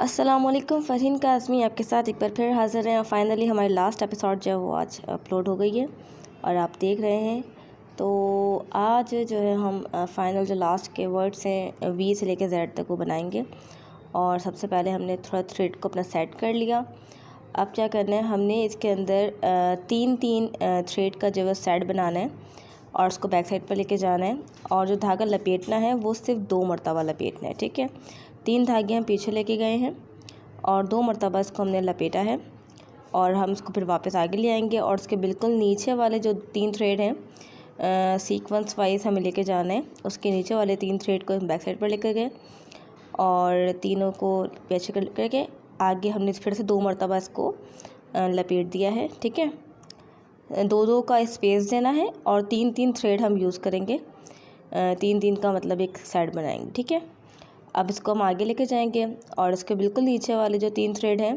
अस्सलामुअलैकुम, फ़रहीन काज़मी आपके साथ एक बार फिर हाज़िर हैं। और फाइनली हमारी लास्ट एपिसोड जो है वो आज अपलोड हो गई है और आप देख रहे हैं। तो आज जो है हम फाइनल जो लास्ट के वर्ड्स हैं वी से लेकर जेड तक वो बनाएंगे। और सबसे पहले हमने थोड़ा थ्रेड को अपना सेट कर लिया। अब क्या करना है, हमने इसके अंदर तीन तीन थ्रेड का जो है सेट बनाना है और उसको बैक साइड पर लेके जाना है। और जो धागा लपेटना है वो सिर्फ 2 मरतबा लपेटना है, ठीक है। 3 धागे हम पीछे लेके गए हैं और 2 मरतबा इसको हमने लपेटा है और हम इसको फिर वापस आगे ले आएंगे। और उसके बिल्कुल नीचे वाले जो 3 थ्रेड हैं सीक्वेंस वाइज हमें लेके जाना है। उसके नीचे वाले 3 थ्रेड को हम बैक साइड पर लेकर गए और तीनों को पीछे करके आगे हमने फिर से 2 मरतबा इसको लपेट दिया है, ठीक है। 2-2 का स्पेस देना है और 3-3 थ्रेड हम यूज़ करेंगे। 3-3 का मतलब एक सेट बनाएंगे, ठीक है। अब इसको हम आगे लेके जाएंगे और इसके बिल्कुल नीचे वाले जो 3 थ्रेड हैं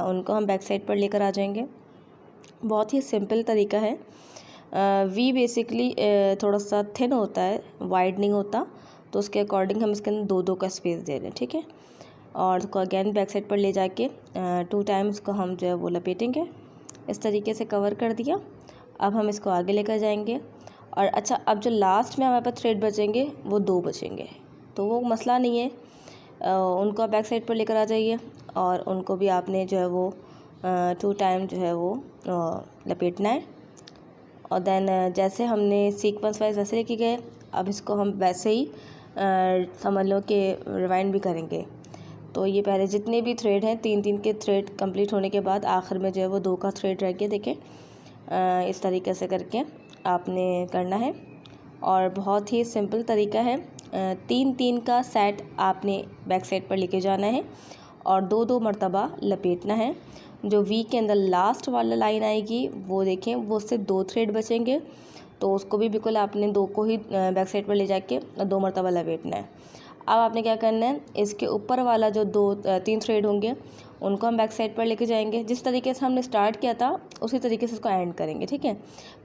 उनको हम बैक साइड पर लेकर आ जाएंगे। बहुत ही सिंपल तरीका है। वी बेसिकली थोड़ा सा थिन होता है, वाइड नहीं होता, तो उसके अकॉर्डिंग हम इसके अंदर 2-2 का स्पेस दे रहे हैं, ठीक है। और इसको अगेन बैक साइड पर ले जाके 2 टाइम्स को हम जो है वो लपेटेंगे। इस तरीके से कवर कर दिया। अब हम इसको आगे लेकर जाएंगे और अच्छा, अब जो लास्ट में हमारे पास थ्रेड बचेंगे वो 2 बचेंगे, तो वो मसला नहीं है। उनको बैक साइड पर लेकर आ जाइए और उनको भी आपने जो है वो 2 टाइम जो है वो लपेटना है। और देन जैसे हमने सीक्वेंस वाइज वैसे लेके गए, अब इसको हम वैसे ही समझ लो कि रिवाइंड भी करेंगे। तो ये पहले जितने भी थ्रेड हैं 3-3 के थ्रेड कंप्लीट होने के बाद आखिर में जो है वो 2 का थ्रेड रह गया, देखें। इस तरीके से करके आपने करना है और बहुत ही सिंपल तरीका है। 3-3 का सेट आपने बैक साइड पर लेके जाना है और 2-2 मरतबा लपेटना है। जो वी के अंदर लास्ट वाला लाइन आएगी वो देखें, वो उससे 2 थ्रेड बचेंगे, तो उसको भी बिल्कुल आपने 2 को ही बैक साइड पर ले जाके 2 मरतबा लपेटना है। अब आपने क्या करना है, इसके ऊपर वाला जो 3 थ्रेड होंगे उनको हम बैक साइड पर लेके जाएंगे। जिस तरीके से हमने स्टार्ट किया था उसी तरीके से उसको एंड करेंगे, ठीक है।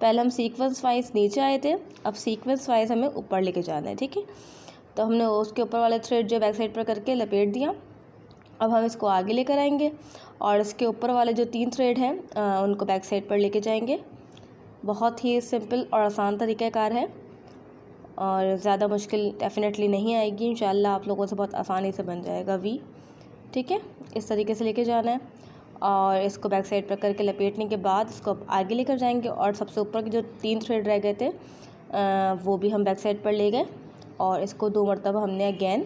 पहले हम सीक्वेंस वाइज नीचे आए थे, अब सीक्वेंस वाइज हमें ऊपर लेके जाना है, ठीक है। तो हमने उसके ऊपर वाले थ्रेड जो बैक साइड पर करके लपेट दिया। अब हम इसको आगे लेकर आएंगे और इसके ऊपर वाले जो 3 थ्रेड हैं उनको बैक साइड पर लेके जाएंगे। बहुत ही सिंपल और आसान तरीक़ाकार है और ज़्यादा मुश्किल डेफिनेटली नहीं आएगी। इंशाल्लाह आप लोगों से बहुत आसानी से बन जाएगा वी, ठीक है। इस तरीके से लेके जाना है और इसको बैक साइड पर करके लपेटने के बाद इसको आगे लेकर जाएंगे और सबसे ऊपर के जो 3 थ्रेड रह गए थे वो भी हम बैक साइड पर ले गए और इसको 2 मरतबा हमने अगेन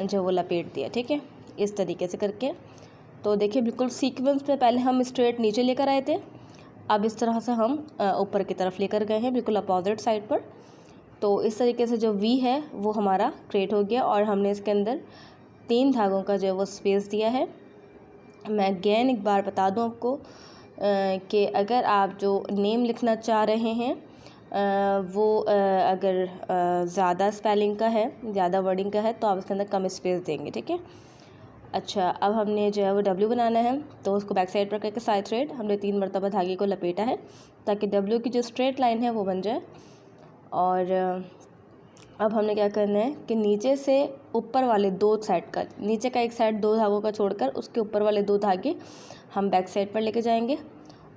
जो वो लपेट दिया, ठीक है। इस तरीके से करके तो देखिए बिल्कुल सीक्वेंस में पहले हम स्ट्रेट नीचे लेकर आए थे, अब इस तरह से हम ऊपर की तरफ लेकर गए हैं, बिल्कुल अपोजिट साइड पर। तो इस तरीके से जो वी है वो हमारा क्रिएट हो गया और हमने इसके अंदर 3 धागों का जो वो स्पेस दिया है। मैं अगेन एक बार बता दूं आपको कि अगर आप जो नेम लिखना चाह रहे हैं वो अगर ज़्यादा स्पेलिंग का है, ज़्यादा वर्डिंग का है, तो आप इसके अंदर कम स्पेस देंगे, ठीक है। अच्छा, अब हमने जो है वो डब्ल्यू बनाना है, तो उसको बैक साइड पर करके साइड थ्रेड हमने 3 मरतबा धागे को लपेटा है ताकि डब्ल्यू की जो स्ट्रेट लाइन है वो बन जाए। और अब हमने क्या करना है कि नीचे से ऊपर वाले 2 साइड का, नीचे का एक साइड 2 धागों का छोड़कर उसके ऊपर वाले 2 धागे हम बैक साइड पर लेके जाएंगे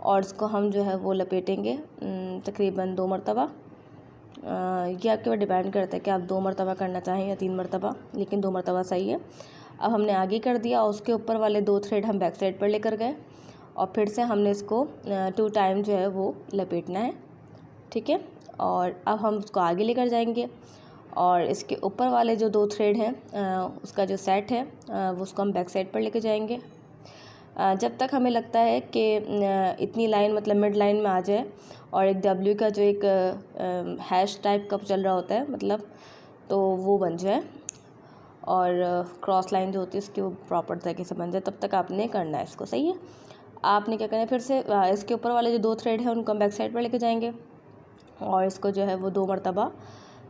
और इसको हम जो है वो लपेटेंगे तकरीबन 2 मरतबा। ये आपके ऊपर डिपेंड करता है कि आप 2 मरतबा करना चाहें या 3 मरतबा, लेकिन 2 मरतबा सही है। अब हमने आगे कर दिया और उसके ऊपर वाले 2 थ्रेड हम बैक साइड पर लेकर गए और फिर से हमने इसको 2 टाइम जो है वो लपेटना है, ठीक है। और अब हम उसको आगे लेकर जाएंगे और इसके ऊपर वाले जो 2 थ्रेड हैं उसका जो सेट है वो उसको हम बैक साइड पर लेके जाएंगे जब तक हमें लगता है कि इतनी लाइन मतलब मिड लाइन में आ जाए और एक डब्ल्यू का जो एक हैश टाइप का चल रहा होता है मतलब, तो वो बन जाए और क्रॉस लाइन जो होती है उसकी वो प्रॉपर तरीके से बन जाए, तब तक आपने करना है इसको, सही है। आपने क्या करना है, फिर से इसके ऊपर वाले जो 2 थ्रेड हैं उनको हम बैक साइड पर लेके जाएंगे और इसको जो है वो 2 मरतबा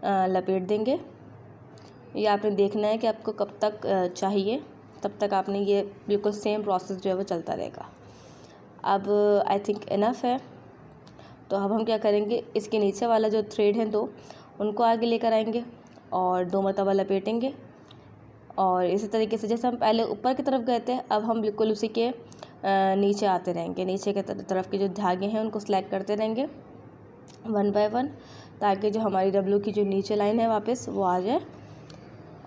लपेट देंगे। ये आपने देखना है कि आपको कब तक चाहिए, तब तक आपने ये बिल्कुल सेम प्रोसेस जो है वो चलता रहेगा। अब आई थिंक इनफ है, तो अब हम क्या करेंगे, इसके नीचे वाला जो थ्रेड है 2 उनको आगे लेकर आएंगे और 2 मरतबा लपेटेंगे और इसी तरीके से जैसे हम पहले ऊपर की तरफ गए थे, अब हम बिल्कुल उसी के नीचे आते रहेंगे। नीचे के तरफ के जो धागे हैं उनको सिलेक्ट करते रहेंगे 1 बाय 1, ताकि जो हमारी डब्लू की जो नीचे लाइन है वापस वो आ जाए।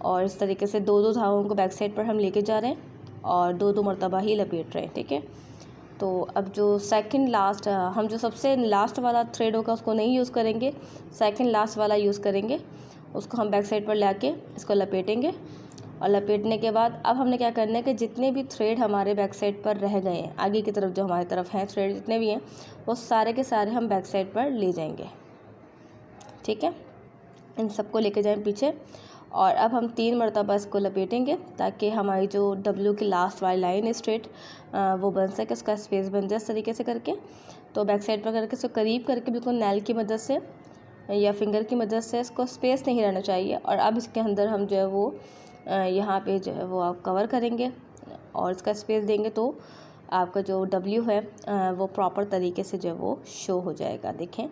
और इस तरीके से 2-2 धागों को बैक साइड पर हम लेके जा रहे हैं और 2-2 मरतबा ही लपेट रहे हैं, ठीक है। तो अब जो सेकंड लास्ट हम जो सबसे लास्ट वाला थ्रेड होगा उसको नहीं यूज़ करेंगे, सेकंड लास्ट वाला यूज़ करेंगे। उसको हम बैक साइड पर लाके इसको लपेटेंगे और लपेटने के बाद अब हमने क्या करना है कि जितने भी थ्रेड हमारे बैक साइड पर रह गए हैं, आगे की तरफ जो हमारी तरफ हैं थ्रेड जितने भी हैं, वो सारे के सारे हम बैक साइड पर ले जाएंगे, ठीक है। इन सबको लेके जाएं पीछे और अब हम 3 मरतबा इसको लपेटेंगे ताकि हमारी जो डब्ल्यू की लास्ट वाली लाइन है स्ट्रेट वो बन सके, उसका स्पेस बन जाए इस तरीके से करके। तो बैक साइड पर करके इसको करीब करके बिल्कुल नैल की मदद से या फिंगर की मदद से इसको स्पेस नहीं रहना चाहिए। और अब इसके अंदर हम जो है वो यहाँ पे जो है वो आप कवर करेंगे और इसका स्पेस देंगे तो आपका जो डब्ल्यू है वो प्रॉपर तरीके से जो है वो शो हो जाएगा। देखें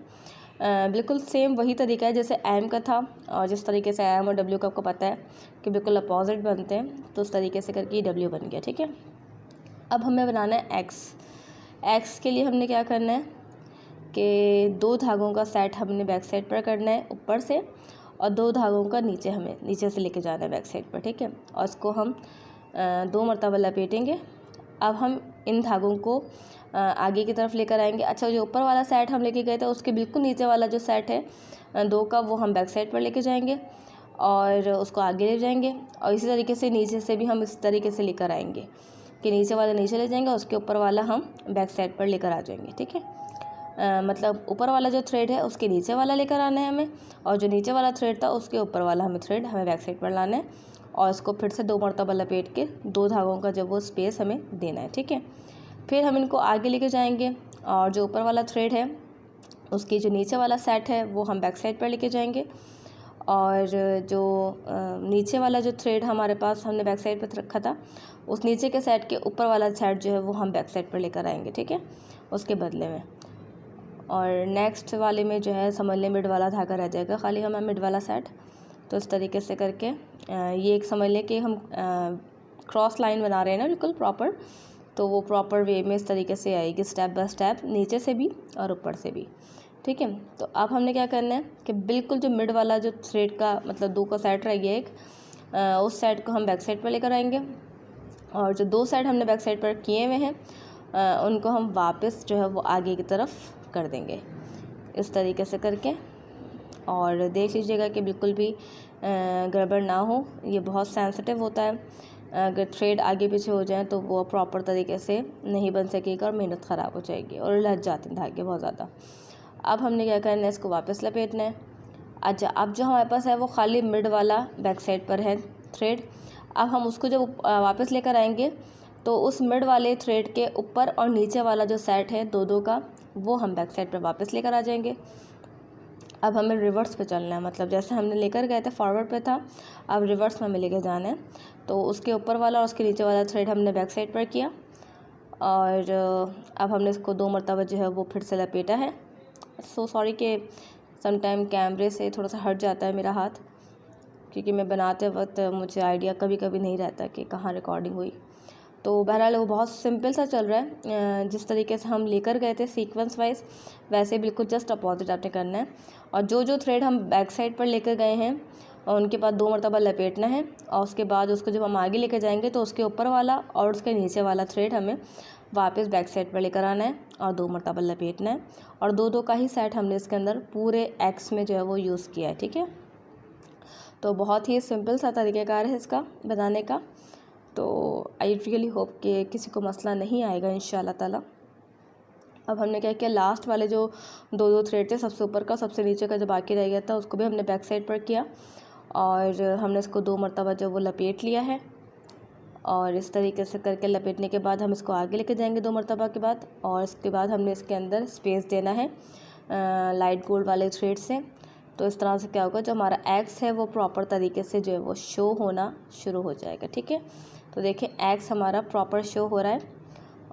बिल्कुल सेम वही तरीका है जैसे एम का था, और जिस तरीके से एम और डब्ल्यू का आपको पता है कि बिल्कुल अपोजिट बनते हैं, तो उस तरीके से करके ये डब्ल्यू बन गया, ठीक है। अब हमें बनाना है एक्स। एक्स के लिए हमने क्या करना है कि 2 धागों का सेट हमने बैक साइड पर करना है ऊपर से, और 2 धागों का हमें नीचे से लेके जाना है बैक साइड पर, ठीक है। और इसको हम 2 मरतबा लपेटेंगे। अब हम इन धागों को आगे की तरफ लेकर आएंगे। अच्छा, जो ऊपर वाला सेट हम लेके गए थे उसके बिल्कुल नीचे वाला जो सेट है 2 का, वो हम बैक साइड पर लेके जाएंगे और उसको आगे ले जाएंगे। और इसी तरीके से नीचे से भी हम इस तरीके से लेकर आएंगे कि नीचे वाला नीचे ले जाएंगे, उसके ऊपर वाला हम बैक साइड पर लेकर आ जाएंगे, ठीक है। मतलब ऊपर वाला जो थ्रेड है उसके नीचे वाला लेकर आना है हमें, और जो नीचे वाला थ्रेड था उसके ऊपर वाला हमें बैक साइड पर लाना है। और इसको फिर से 2 मरतबा लपेट के 2 धागों का जब वो स्पेस हमें देना है, ठीक है। फिर हम इनको आगे लेके जाएंगे और जो ऊपर वाला थ्रेड है उसकी जो नीचे वाला सेट है वो हम बैक साइड पर लेके जाएंगे, और जो नीचे वाला जो थ्रेड हमारे पास हमने बैक साइड पर रखा था उस नीचे के सेट के ऊपर वाला सेट जो है वो हम बैक साइड पर लेकर आएंगे, ठीक है, उसके बदले में। और नेक्स्ट वाले में जो है समझ लें मिड वाला धागा रह जाएगा खाली हमें मिड वाला सेट। तो इस तरीके से करके ये एक समझ लें कि हम क्रॉस लाइन बना रहे हैं ना बिल्कुल प्रॉपर, तो वो प्रॉपर वे में इस तरीके से आएगी स्टेप बाय स्टेप, नीचे से भी और ऊपर से भी, ठीक है। तो अब हमने क्या करना है कि बिल्कुल जो मिड वाला जो थ्रेड का मतलब 2 का सेट रह गया एक, उस सेट को हम बैक साइड पर लेकर आएंगे, और जो 2 सेट हमने बैक साइड पर किए हुए हैं उनको हम वापस जो है वो आगे की तरफ कर देंगे इस तरीके से करके। और देख लीजिएगा कि बिल्कुल भी गड़बड़ ना हो, ये बहुत सेंसिटिव होता है, अगर थ्रेड आगे पीछे हो जाए तो वो प्रॉपर तरीके से नहीं बन सकेगा और मेहनत ख़राब हो जाएगी और लग जाते हैं धागे बहुत ज़्यादा। अब हमने क्या करना है, इसको वापस लपेटना है। अच्छा, अब जो हमारे पास है वो खाली मिड वाला बैक साइड पर है थ्रेड। अब हम उसको जब वापस लेकर आएंगे तो उस मिड वाले थ्रेड के ऊपर और नीचे वाला जो सेट है 2-2 का, वो हम बैक साइड पर वापस लेकर आ जाएंगे। अब हमें रिवर्स पे चलना है, मतलब जैसे हमने लेकर गए थे फॉरवर्ड पे था, अब रिवर्स में हमें लेकर जाना है। तो उसके ऊपर वाला और उसके नीचे वाला थ्रेड हमने बैक साइड पर किया, और अब हमने इसको 2 मरतबा जो है वो फिर से लपेटा है। सो सॉरी कि समटाइम कैमरे से थोड़ा सा हट जाता है मेरा हाथ, क्योंकि मैं बनाते वक्त मुझे आइडिया कभी कभी नहीं रहता कि कहाँ रिकॉर्डिंग हुई। तो बहरहाल वो बहुत सिंपल सा चल रहा है, जिस तरीके से हम लेकर गए थे सीक्वेंस वाइज वैसे बिल्कुल जस्ट अपोजिट आपने करना है। और जो थ्रेड हम बैक साइड पर लेकर गए हैं और उनके बाद 2 मरतबा लपेटना है, और उसके बाद उसको जब हम आगे लेकर जाएंगे तो उसके ऊपर वाला और उसके नीचे वाला थ्रेड हमें वापस बैक साइड पर लेकर आना है और 2 मरतबा लपेटना है। और 2-2 का ही सेट हमने इसके अंदर पूरे एक्स में जो है वो यूज़ किया है, ठीक है। तो बहुत ही सिंपल सा तरीक़ाकार है इसका बनाने का। तो आई रियली होप कि किसी को मसला नहीं आएगा इंशाल्लाह ताला। अब हमने क्या किया, लास्ट वाले जो 2-2 थ्रेड थे, सबसे ऊपर का सबसे नीचे का जो बाकी रह गया था उसको भी हमने बैक साइड पर किया, और हमने इसको 2 मरतबा जो वो लपेट लिया है। और इस तरीके से करके लपेटने के बाद हम इसको आगे लेके जाएंगे 2 मरतबा के बाद, और इसके बाद हमने इसके अंदर स्पेस देना है लाइट गोल्ड वाले थ्रेड से। तो इस तरह से क्या होगा, जो हमारा एक्स है वो प्रॉपर तरीके से जो है वो शो होना शुरू हो जाएगा, ठीक है। तो देखिए एक्स हमारा प्रॉपर शो हो रहा है,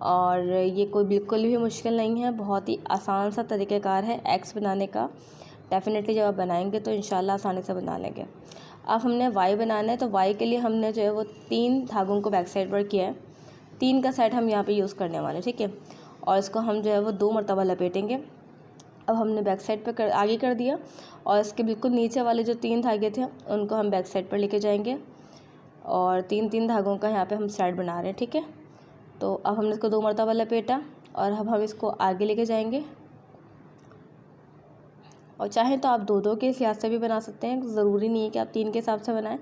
और ये कोई बिल्कुल भी मुश्किल नहीं है, बहुत ही आसान सा तरीक़ाकार है एक्स बनाने का। डेफिनेटली जब आप बनाएंगे तो इंशाल्लाह आसानी से बना लेंगे। अब हमने वाई बनाना है, तो वाई के लिए हमने जो है वो 3 धागों को बैक साइड पर किया है। 3 का सेट हम यहाँ पे यूज़ करने वाले हैं, ठीक है। और इसको हम जो है वो 2 मरतबा लपेटेंगे। अब हमने बैक साइड पर आगे कर दिया और इसके बिल्कुल नीचे वाले जो 3 धागे थे उनको हम बैक साइड पर लेके जाएंगे और 3 धागों का यहाँ पे हम सेट बना रहे हैं, ठीक है। तो अब हमने इसको 2 मरतबा लपेटा और अब हम इसको आगे लेके जाएंगे। और चाहें तो आप 2-2 के हिसाब से भी बना सकते हैं, ज़रूरी नहीं है कि आप 3 के हिसाब से बनाएं।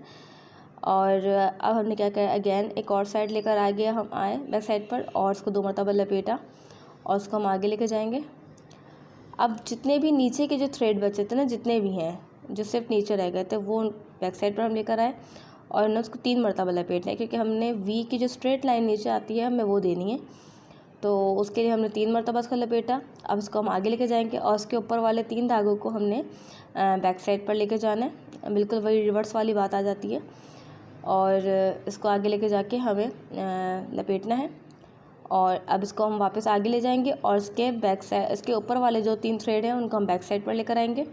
और अब हमने क्या किया, अगेन एक और साइड लेकर आगे हम आए बैक साइड पर और उसको 2 मरतबा लपेटा और उसको हम आगे लेके जाएंगे। अब जितने भी नीचे के जो थ्रेड बचे थे ना, जितने भी हैं जो सिर्फ नीचे रह गए थे, वो बैक साइड पर हम लेकर आए और हमने उसको 3 मरतबा लपेटना है, क्योंकि हमने वी की जो स्ट्रेट लाइन नीचे आती है हमें वो देनी है। तो उसके लिए हमने 3 मरतबा इसको लपेटा। अब इसको हम आगे लेके जाएंगे और उसके ऊपर वाले 3 धागों को हमने बैक साइड पर लेके जाना है। बिल्कुल वही रिवर्स वाली बात आ जाती है। और इसको आगे लेके जाके हमें लपेटना है और अब इसको हम वापस आगे ले जाएंगे और इसके बैक साइड, इसके ऊपर वाले जो 3 थ्रेड हैं उनको हम बैक साइड पर लेकर आएंगे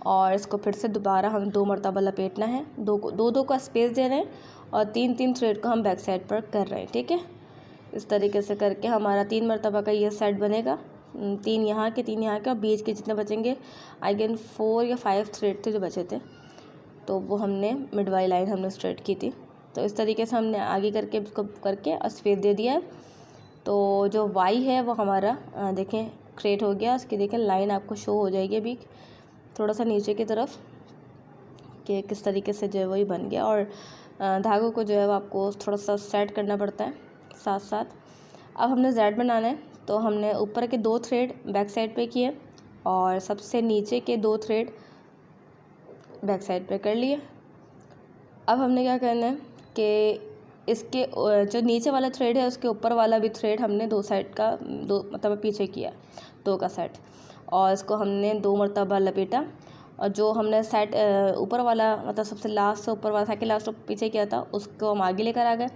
और इसको फिर से दोबारा हम 2 मरतबा लपेटना है। 2 का स्पेस दे रहे हैं और 3 थ्रेड को हम बैक साइड पर कर रहे हैं, ठीक है। इस तरीके से करके हमारा 3 मरतबा का ये सेट बनेगा। 3 यहाँ के 3 यहाँ के और बीच के जितने बचेंगे, आई गेन 4 या 5 थ्रेड थे जो बचे थे, तो वो हमने मिड वाली लाइन हमने स्ट्रेट की थी। तो इस तरीके से हमने आगे करके उसको करके और स्पेस दे दिया है। तो जो वाई है वो हमारा देखें क्रिएट हो गया। उसकी देखें लाइन आपको शो हो जाएगी अभी थोड़ा सा नीचे की तरफ कि किस तरीके से जो है वही बन गया। और धागों को जो है वो आपको थोड़ा सा सेट करना पड़ता है साथ साथ। अब हमने जेड बनाना है, तो हमने ऊपर के 2 थ्रेड बैक साइड पे किए और सबसे नीचे के 2 थ्रेड बैक साइड पे कर लिए। अब हमने क्या करना है कि इसके जो नीचे वाला थ्रेड है उसके ऊपर वाला भी थ्रेड हमने 2 साइड का 2 मतलब पीछे किया 2 का सेट और इसको हमने 2 मरतबा लपेटा। और जो हमने सेट ऊपर वाला मतलब सबसे लास्ट से ऊपर वाला सेकंड लास्ट पीछे किया था उसको हम आगे लेकर आ गए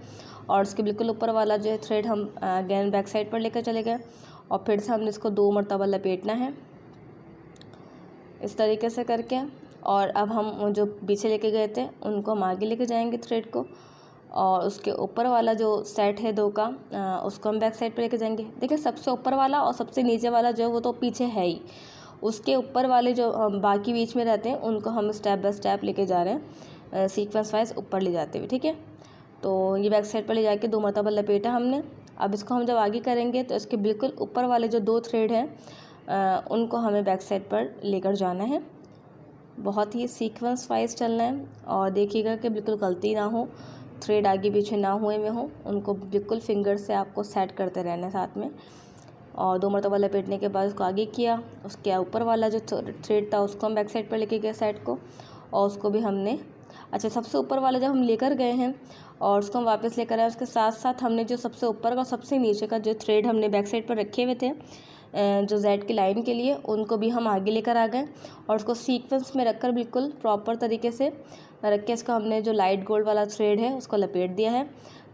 और उसके बिल्कुल ऊपर वाला जो है थ्रेड हम अगेन बैक साइड पर लेकर चले गए और फिर से हमने इसको 2 मरतबा लपेटना है इस तरीके से करके। और अब हम जो पीछे लेके गए थे उनको हम आगे लेके जाएंगे थ्रेड को और उसके ऊपर वाला जो सेट है 2 का उसको हम बैक साइड पर लेके जाएंगे। देखिए सबसे ऊपर वाला और सबसे नीचे वाला जो है वो तो पीछे है ही, उसके ऊपर वाले जो बाकी बीच में रहते हैं उनको हम स्टेप बाय स्टेप लेके जा रहे हैं सीक्वेंस वाइज ऊपर ले जाते हुए, ठीक है। तो ये बैक साइड पर ले जाके 2 मरतबा लपेटा हमने। अब इसको हम जब आगे करेंगे तो इसके बिल्कुल ऊपर वाले जो 2 थ्रेड हैं उनको हमें बैक साइड पर लेकर जाना है। बहुत ही सीक्वेंस वाइज चलना है और देखिएगा कि बिल्कुल गलती ना हो, थ्रेड आगे पीछे ना हुए में हो, उनको बिल्कुल फिंगर से आपको सेट करते रहना है साथ में। और 2 मरतबा लपेटने के बाद उसको आगे किया, उसके ऊपर वाला जो थ्रेड था उसको हम बैक साइड पर लेके गए साइड को और उसको भी हमने सबसे ऊपर वाला जब हम लेकर गए हैं और उसको हम वापस लेकर आए, उसके साथ साथ हमने जो सबसे ऊपर का और सबसे नीचे का जो थ्रेड हमने बैक साइड पर रखे हुए थे जो जेड की लाइन के लिए, उनको भी हम आगे लेकर आ गए और उसको सीक्वेंस में रखकर बिल्कुल प्रॉपर तरीके से रख के इसको हमने जो लाइट गोल्ड वाला थ्रेड है उसको लपेट दिया है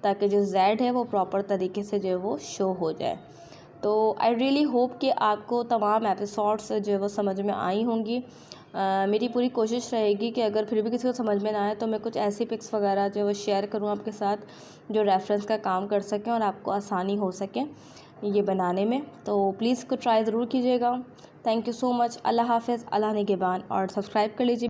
ताकि जो जेड है वो प्रॉपर तरीके से जो है वो शो हो जाए। तो आई रियली होप कि आपको तमाम एपिसोड्स जो है वो समझ में आई होंगी। मेरी पूरी कोशिश रहेगी कि अगर फिर भी किसी को समझ में ना आए तो मैं कुछ ऐसी पिक्स वगैरह जो है वो शेयर करूँ आपके साथ जो रेफरेंस का काम कर सकें और आपको आसानी हो सके ये बनाने में। तो प्लीज़ इसको ट्राई ज़रूर कीजिएगा। Thank you so much. अल्लाह हाफ़िज़, अल्लाह निगहबान और सब्सक्राइब कर लीजिए।